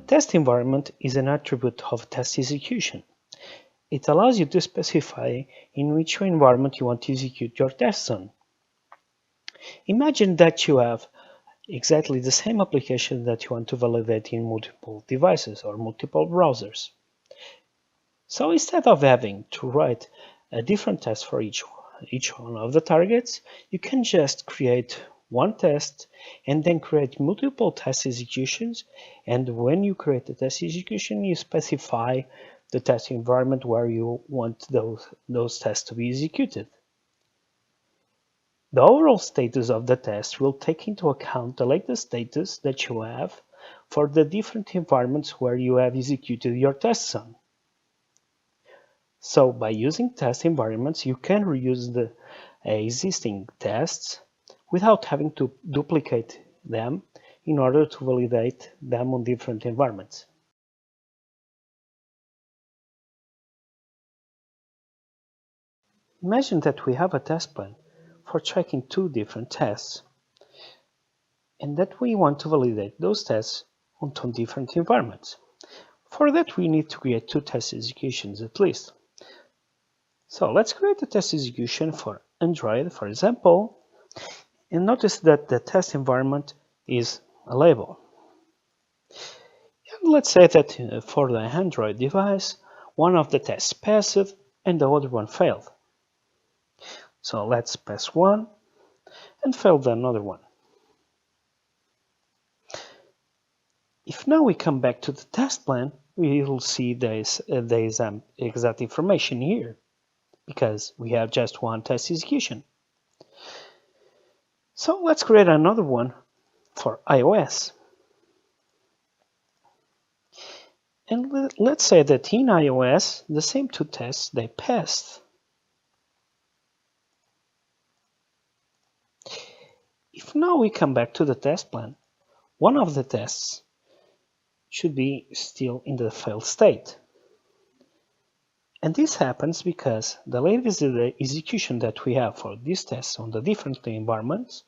test environment is an attribute of test execution. It allows you to specify in which environment you want to execute your tests on. Imagine that you have exactly the same application that you want to validate in multiple devices or multiple browsers. So instead of having to write a different test for each one of the targets, you can just create one test and then create multiple test executions. And when you create the test execution, you specify the test environment where you want those tests to be executed. The overall status of the test will take into account the latest status that you have for the different environments where you have executed your tests on. So by using test environments, you can reuse the existing tests without having to duplicate them in order to validate them on different environments. Imagine that we have a test plan for tracking two different tests, and that we want to validate those tests on two different environments. For that, we need to create two test executions at least. So let's create a test execution for Android, for example, and notice that the test environment is a label. And let's say that for the Android device, one of the tests passed and the other one failed. So let's pass one and fail the another one. If now we come back to the test plan, we will see there is exact information here, because we have just one test execution. So let's create another one for iOS. And let's say that in iOS, the same two tests, they passed. If now we come back to the test plan, one of the tests should be still in the failed state. And this happens because the latest execution that we have for these tests on the different environments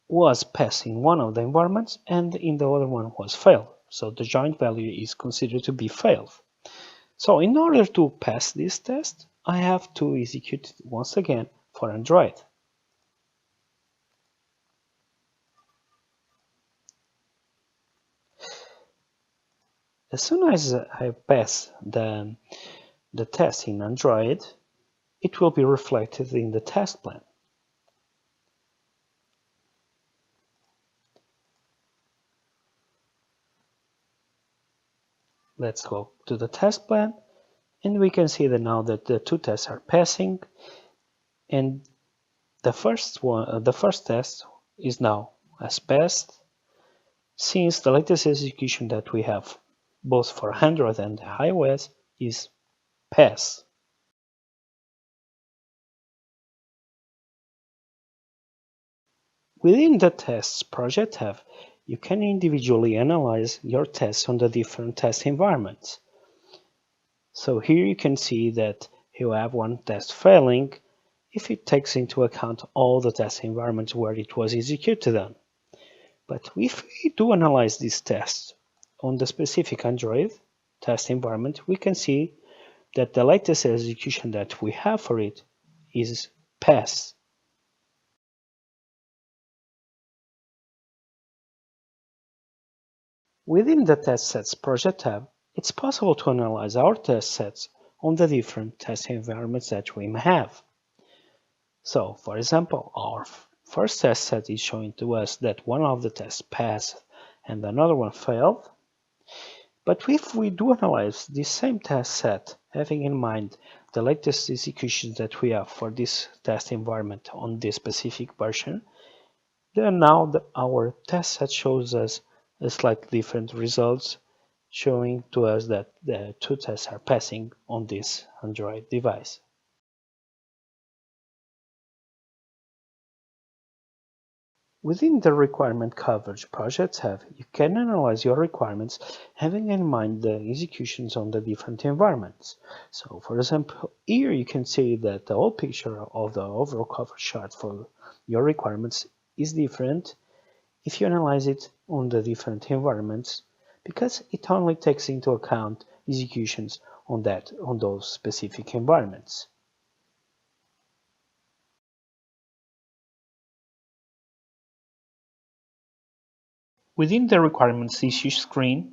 was passed in one of the environments and in the other one was failed. So the joint value is considered to be failed. So in order to pass this test, I have to execute it once again for Android. As soon as I pass the test in Android, it will be reflected in the test plan. Let's go to the test plan, and we can see that now that the two tests are passing, and the first test is now as passed, since the latest execution that we have both for Android and iOS is pass. Within the Tests project tab, you can individually analyze your tests on the different test environments. So here you can see that you have one test failing if it takes into account all the test environments where it was executed on. But if we do analyze this test on the specific Android test environment, we can see that the latest execution that we have for it is pass. Within the Test Sets project tab, it's possible to analyze our test sets on the different test environments that we may have. So, for example, our first test set is showing to us that one of the tests passed and another one failed. But if we do analyze this same test set, having in mind the latest executions that we have for this test environment on this specific version, then now our test set shows us a slightly different results, showing to us that the two tests are passing on this Android device. Within the Requirement Coverage project tab, you can analyze your requirements having in mind the executions on the different environments. So, for example, here you can see that the whole picture of the overall coverage chart for your requirements is different if you analyze it on the different environments, because it only takes into account executions on those specific environments. Within the requirements issue screen,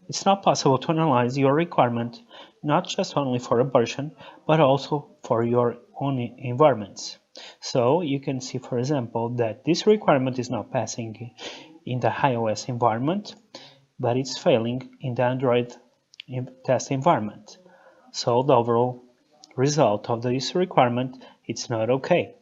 it's now possible to analyze your requirement not just only for a version, but also for your own environments. So you can see, for example, that this requirement is not passing in the iOS environment, but it's failing in the Android test environment. So the overall result of this requirement, it's not okay.